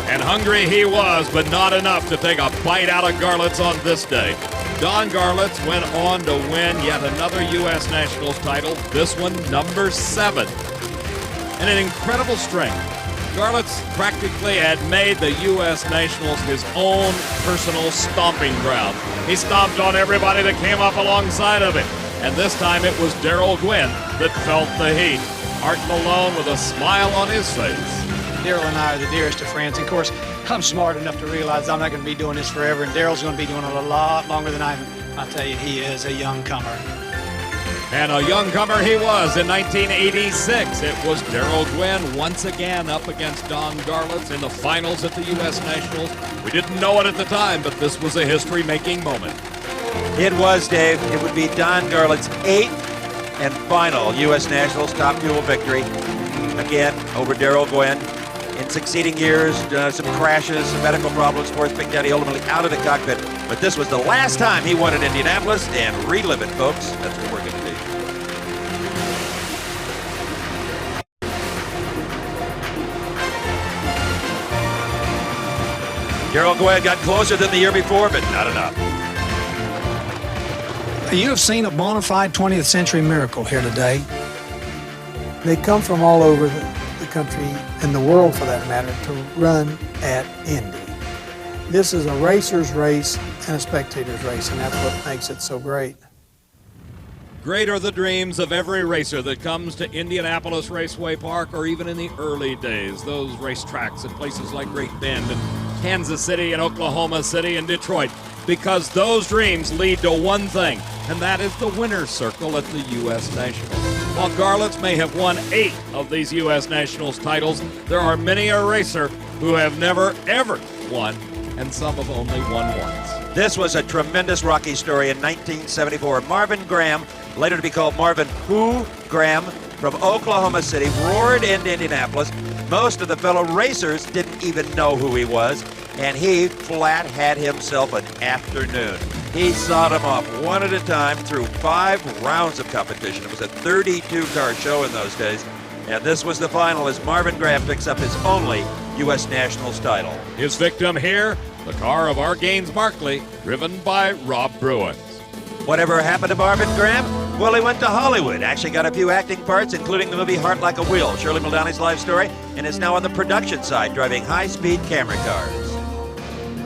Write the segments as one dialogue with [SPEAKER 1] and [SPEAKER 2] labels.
[SPEAKER 1] And hungry he was, but not enough to take a bite out of Garlits on this day. Don Garlits went on to win yet another U.S. Nationals title, this one number 7. And an incredible strength. Garlits practically had made the U.S. Nationals his own personal stomping ground. He stomped on everybody that came up alongside of him. And this time it was Darrell Gwynn that felt the heat. Art Malone with a smile on his face.
[SPEAKER 2] Darrell and I are the dearest of friends. Of course, I'm smart enough to realize I'm not going to be doing this forever, and Darrell's going to be doing it a lot longer than I am. I'll tell you, he is a young comer.
[SPEAKER 1] And a young comer he was in 1986. It was Darrell Gwynn once again up against Don Garlits in the finals at the U.S. Nationals. We didn't know it at the time, but this was a history-making moment.
[SPEAKER 3] It was, Dave. It would be Don Garlits' 8th and final U.S. Nationals Top Fuel victory. Again, over Darrell Gwynn. In succeeding years, some crashes, some medical problems forced Big Daddy ultimately out of the cockpit. But this was the last time he won at Indianapolis, and relive it, folks. That's what we're going to do. Darrell Gwynn got closer than the year before, but not enough.
[SPEAKER 2] You have seen a bona fide 20th century miracle here today.
[SPEAKER 4] They come from all over the country and the world, for that matter, to run at Indy. This is a racer's race and a spectator's race, and that's what makes it so great.
[SPEAKER 1] Great are the dreams of every racer that comes to Indianapolis Raceway Park, or even in the early days, those racetracks at places like Great Bend and Kansas City and Oklahoma City and Detroit, because those dreams lead to one thing, and that is the winner's circle at the U.S. Nationals. While Garlits may have won 8 of these U.S. Nationals titles, there are many a racer who have never, ever won, and some have only won once.
[SPEAKER 3] This was a tremendous Rocky story in 1974. Marvin Graham, later to be called Marvin Who Graham, from Oklahoma City, roared into Indianapolis. Most of the fellow racers didn't even know who he was, and he flat had himself an afternoon. He sawed them off one at a time through 5 rounds of competition. It was a 32-car show in those days, and this was the final as Marvin Graham picks up his only U.S. Nationals title.
[SPEAKER 1] His victim here, the car of our Gaines Markley, driven by Rob Bruins.
[SPEAKER 3] Whatever happened to Marvin Graham? Well, he went to Hollywood, actually got a few acting parts, including the movie Heart Like a Wheel, Shirley Muldowney's life story, and is now on the production side, driving high-speed camera cars.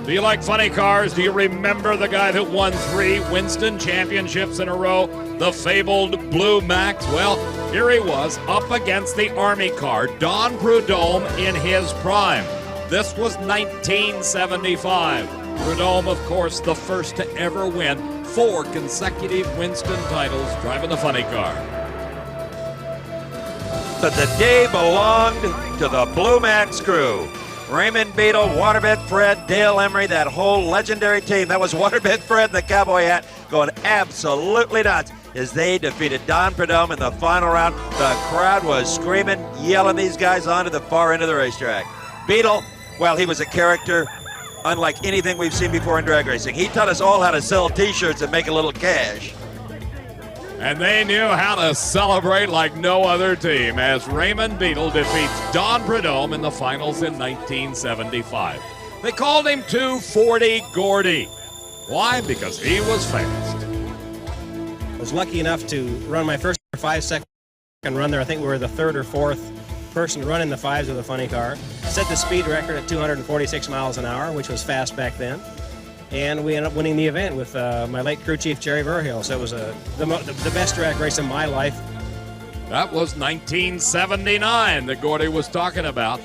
[SPEAKER 1] Do you like funny cars? Do you remember the guy that won 3 Winston championships in a row, the fabled Blue Max? Well, here he was up against the Army car, Don Prudhomme in his prime. This was 1975. Prudhomme, of course, the first to ever win 4 consecutive Winston titles driving the funny car.
[SPEAKER 3] But the day belonged to the Blue Max crew. Raymond Beadle, Waterbed Fred, Dale Emery, that whole legendary team. That was Waterbed Fred in the cowboy hat going absolutely nuts as they defeated Don Prudhomme in the final round. The crowd was screaming, yelling these guys on to the far end of the racetrack. Beadle, well, he was a character unlike anything we've seen before in drag racing. He taught us all how to sell t-shirts and make a little cash.
[SPEAKER 1] And they knew how to celebrate like no other team as Raymond Beadle defeats Don Prudhomme in the finals in 1975. They called him 240 Gordy. Why? Because he was fast.
[SPEAKER 5] I was lucky enough to run my first 5-second run there. I think we were the 3rd or 4th person to run in the 5s of the funny car. Set the speed record at 246 miles an hour, which was fast back then. And we ended up winning the event with my late crew chief, Jerry Verhill. So it was the best drag race of my life.
[SPEAKER 1] That was 1979 that Gordy was talking about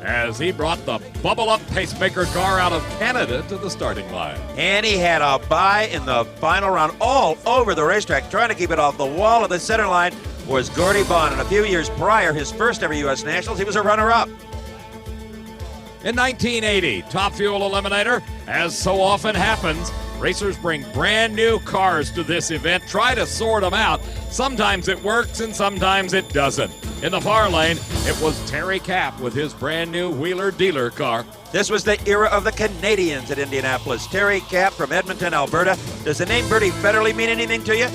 [SPEAKER 1] as he brought the bubble-up pacemaker car out of Canada to the starting line.
[SPEAKER 3] And he had a bye in the final round all over the racetrack, trying to keep it off the wall of the center line was Gordy Bond. And a few years prior, his first ever U.S. Nationals, he was a runner-up.
[SPEAKER 1] In 1980, Top Fuel Eliminator, as so often happens, racers bring brand new cars to this event, try to sort them out. Sometimes it works and sometimes it doesn't. In the far lane, it was Terry Kapp with his brand new Wheeler Dealer car.
[SPEAKER 3] This was the era of the Canadians at Indianapolis. Terry Kapp from Edmonton, Alberta. Does the name Bertie Federley mean anything to you?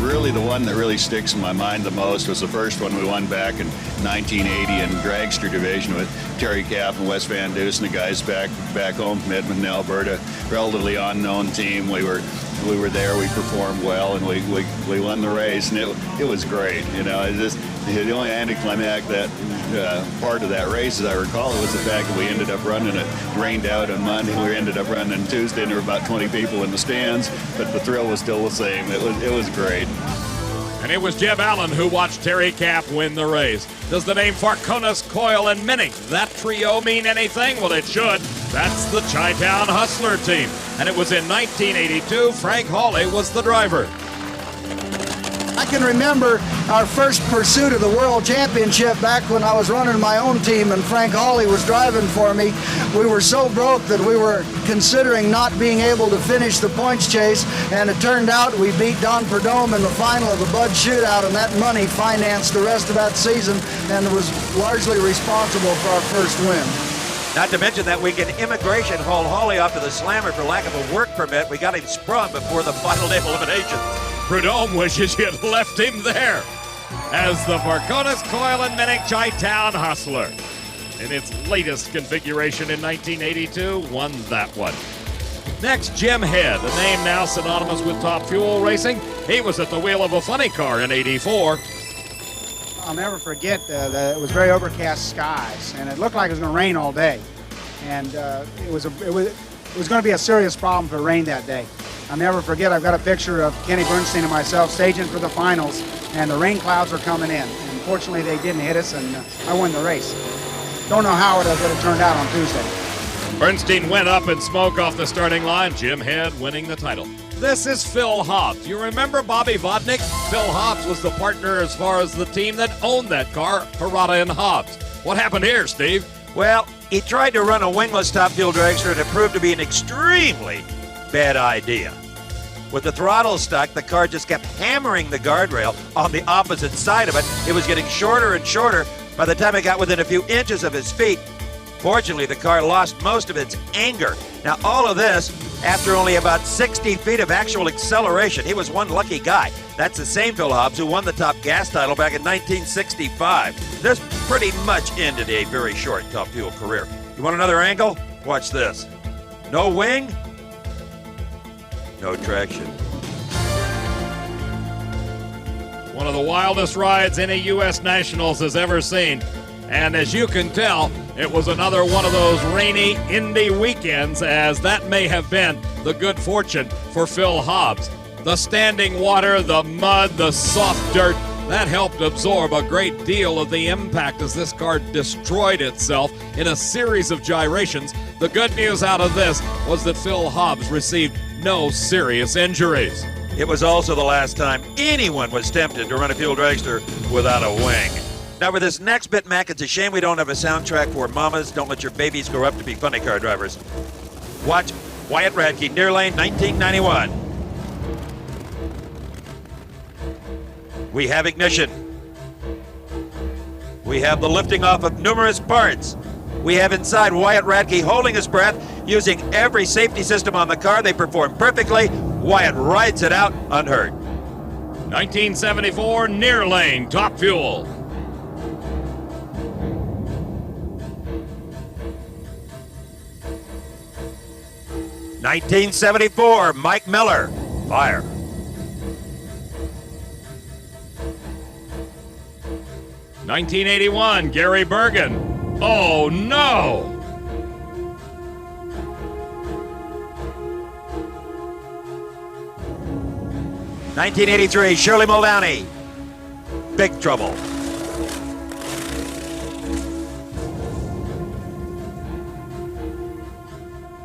[SPEAKER 6] really the one that really sticks in my mind the most was the first one we won back in 1980 in dragster division with Terry Kapp and Wes Van Dusen, the guys back home from Edmonton, Alberta. Relatively unknown team. We were there. We performed well, and we won the race, and it was great. You know, the only anticlimactic that part of that race, as I recall, was the fact that we ended up running it. Rained out on Monday. We ended up running on Tuesday, and there were about 20 people in the stands, but the thrill was still the same. It was great.
[SPEAKER 1] And it was Jeb Allen who watched Terry Kapp win the race. Does the name Farconas, Coyle, and Minnick, that trio, mean anything? Well, it should. That's the Chi-Town Hustler team. And it was in 1982. Frank Hawley was the driver.
[SPEAKER 7] I can remember our first pursuit of the World Championship back when I was running my own team and Frank Hawley was driving for me. We were so broke that we were considering not being able to finish the points chase, and it turned out we beat Don Perdome in the final of the Bud Shootout, and that money financed the rest of that season and was largely responsible for our first win.
[SPEAKER 3] Not to mention that weekend, immigration hauled Hawley off to the slammer for lack of a work permit. We got him sprung before the final day of elimination.
[SPEAKER 1] Prudhomme wishes you'd left him there as the Farconas, Coyle, and Minnick Chi-Town Hustler, in its latest configuration in 1982, won that one. Next, Jim Head, a name now synonymous with Top Fuel racing. He was at the wheel of a funny car in '84.
[SPEAKER 8] I'll never forget it was very overcast skies, and it looked like it was going to rain all day. And it was going to be a serious problem if it rained that day. I'll never forget, I've got a picture of Kenny Bernstein and myself staging for the finals, and the rain clouds were coming in. And fortunately, they didn't hit us, and I won the race. Don't know how it would have turned out on Tuesday.
[SPEAKER 1] Bernstein went up in smoke off the starting line. Jim Head winning the title. This is Phil Hobbs. You remember Bobby Vodnik? Phil Hobbs was the partner as far as the team that owned that car, Harada and Hobbs. What happened here, Steve?
[SPEAKER 3] Well, he tried to run a wingless top fuel dragster, and it proved to be an extremely bad idea. With the throttle stuck, the car just kept hammering the guardrail on the opposite side of it. It was getting shorter and shorter by the time it got within a few inches of his feet. Fortunately, the car lost most of its anger. Now, all of this after only about 60 feet of actual acceleration. He was one lucky guy. That's the same Phil Hobbs who won the Top Gas title back in 1965. This pretty much ended a very short Top Fuel career. You want another angle? Watch this. No wing, no traction.
[SPEAKER 1] One of the wildest rides any U.S. Nationals has ever seen. And as you can tell, it was another one of those rainy Indy weekends, as that may have been the good fortune for Phil Hobbs. The standing water, the mud, the soft dirt, that helped absorb a great deal of the impact as this car destroyed itself in a series of gyrations. The good news out of this was that Phil Hobbs received no serious injuries.
[SPEAKER 3] It was also the last time anyone was tempted to run a fuel dragster without a wing. Now, for this next bit, Mac, it's a shame we don't have a soundtrack for Mamas Don't Let Your Babies Grow Up to Be Funny Car Drivers. Watch Wyatt Radke, Near Lane, 1991. We have ignition. We have the lifting off of numerous parts. We have inside Wyatt Radke holding his breath, using every safety system on the car. They perform perfectly. Wyatt rides it out unhurt.
[SPEAKER 1] 1974 Near Lane, Top Fuel.
[SPEAKER 3] '74, Mike Miller, Fire.
[SPEAKER 1] 1981, Gary Bergen, Oh No!
[SPEAKER 3] 1983, Shirley Muldowney, Big Trouble.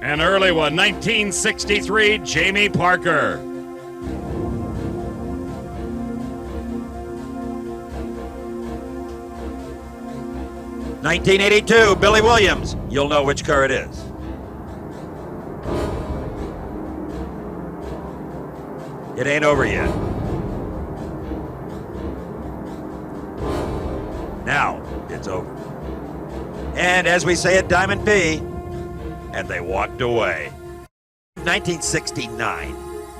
[SPEAKER 1] An early one, 1963, Jamie Parker.
[SPEAKER 3] 1982, Billy Williams. You'll know which car it is. It ain't over yet. Now it's over. And as we say at Diamond P, and they walked away. 1969,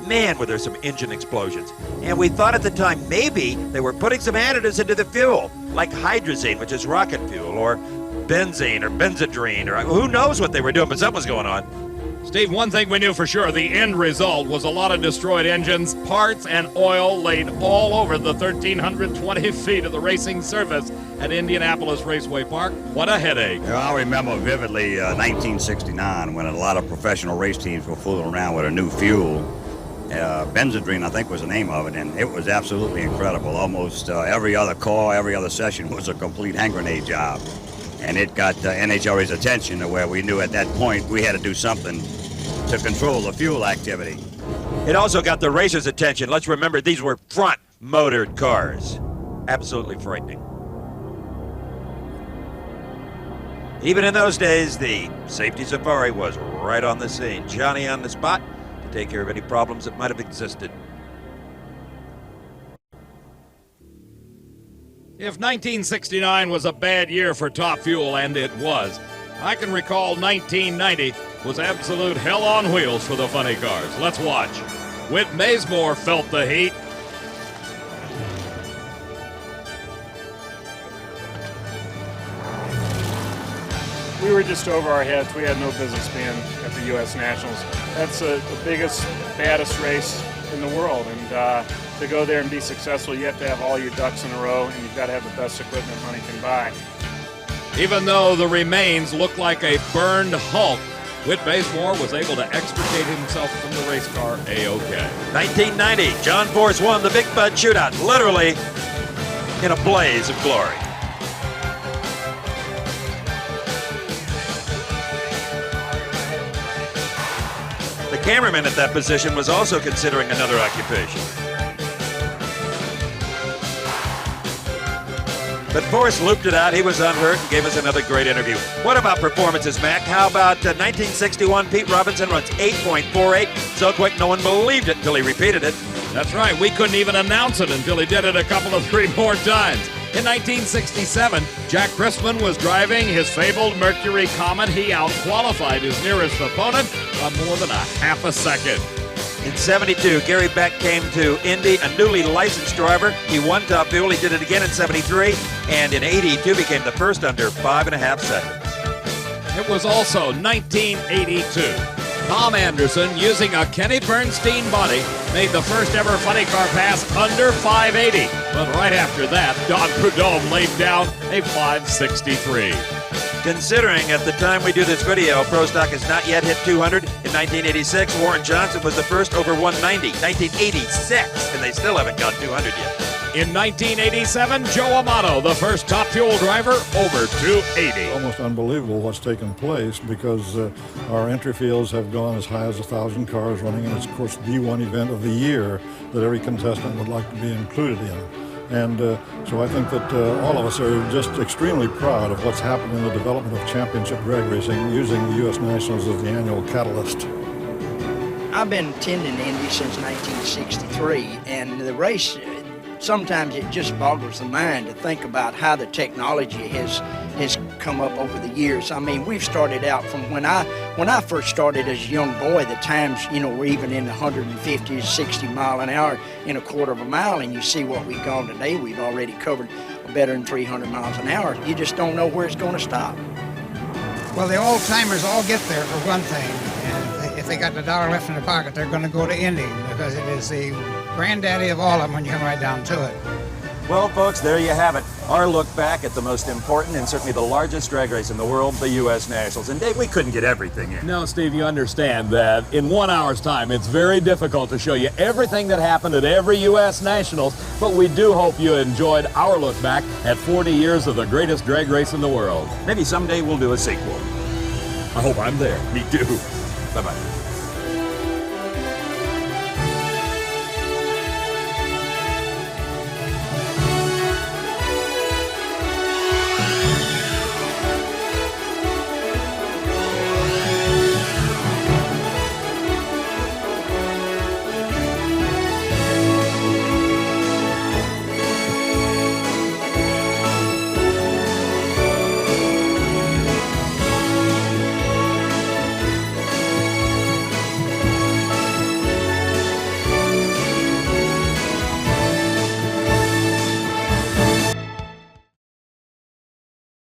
[SPEAKER 3] Man, were there some engine explosions. And we thought at the time maybe they were putting some additives into the fuel, like hydrazine, which is rocket fuel, or benzene or benzodrine, or who knows what they were doing, but something was going on.
[SPEAKER 1] Steve, one thing we knew for sure, the end result was a lot of destroyed engines, parts, and oil laid all over the 1,320 feet of the racing surface at Indianapolis Raceway Park. What a headache.
[SPEAKER 9] I remember vividly 1969 when a lot of professional race teams were fooling around with a new fuel. Benzodrine, I think, was the name of it, and it was absolutely incredible. Almost every other call, every other session was a complete hand grenade job. And it got NHRA's attention to where we knew at that point we had to do something to control the fuel activity.
[SPEAKER 3] It also got the racers' attention. Let's remember these were front-motored cars. Absolutely frightening. Even in those days, the safety safari was right on the scene. Johnny on the spot to take care of any problems that might have existed.
[SPEAKER 1] If 1969 was a bad year for Top Fuel, and it was, I can recall 1990 was absolute hell on wheels for the funny cars. Let's watch. Whit Maysmore felt the heat.
[SPEAKER 10] We were just over our heads. We had no business being at the U.S. Nationals. That's the biggest, baddest race in the world, and to go there and be successful, you have to have all your ducks in a row, and you've got to have the best equipment money can buy.
[SPEAKER 1] Even though the remains looked like a burned Hulk, Whit Maysmore was able to extricate himself from the race car A-OK.
[SPEAKER 3] 1990, John Force won the Big Bud Shootout, literally in a blaze of glory. The cameraman at that position was also considering another occupation. But Forrest looped it out. He was unhurt and gave us another great interview. What about performances, Mac? How about 1961? Pete Robinson runs 8.48. So quick, no one believed it until he repeated it.
[SPEAKER 1] That's right. We couldn't even announce it until he did it a couple of three more times. In 1967, Jack Christman was driving his fabled Mercury Comet. He out-qualified his nearest opponent by more than a half a second.
[SPEAKER 3] In 72, Gary Beck came to Indy, a newly licensed driver. He won Top Fuel. He did it again in 73, and in 82 became the first under 5.5 seconds.
[SPEAKER 1] It was also 1982. Tom Anderson, using a Kenny Bernstein body, made the first ever funny car pass under 580. But right after that, Don Prudhomme laid down a 563.
[SPEAKER 3] Considering at the time we do this video, Pro Stock has not yet hit 200. In 1986, Warren Johnson was the first over 190. 1986, and they still haven't got 200 yet.
[SPEAKER 1] In 1987, Joe Amato, the first Top Fuel driver, over 280.
[SPEAKER 11] Almost unbelievable what's taken place because our entry fields have gone as high as 1,000 cars running, and it's, of course, the one event of the year that every contestant would like to be included in. And so I think that all of us are just extremely proud of what's happened in the development of championship drag racing using the U.S. Nationals as the annual catalyst.
[SPEAKER 12] I've been attending Indy since 1963, and the race, sometimes it just boggles the mind to think about how the technology has come up over the years. I mean, we've started out from when I first started as a young boy, the times, were even in the 150 to 60 mile an hour in a quarter of a mile, and you see what we've gone today. We've already covered better than 300 miles an hour. You just don't know where it's going to stop.
[SPEAKER 8] Well, the old-timers all get there for one thing, and if they got the dollar left in their pocket, they're going to go to Indy because it is the granddaddy of all of them when you come right down to it.
[SPEAKER 3] Well, folks, there you have it. Our look back at the most important and certainly the largest drag race in the world, the U.S. Nationals. And Dave, we couldn't get everything in.
[SPEAKER 1] No, Steve, you understand that in 1 hour's time, it's very difficult to show you everything that happened at every U.S. Nationals, but we do hope you enjoyed our look back at 40 years of the greatest drag race in the world.
[SPEAKER 3] Maybe someday we'll do a sequel.
[SPEAKER 1] I hope I'm there.
[SPEAKER 3] Me too. Bye-bye.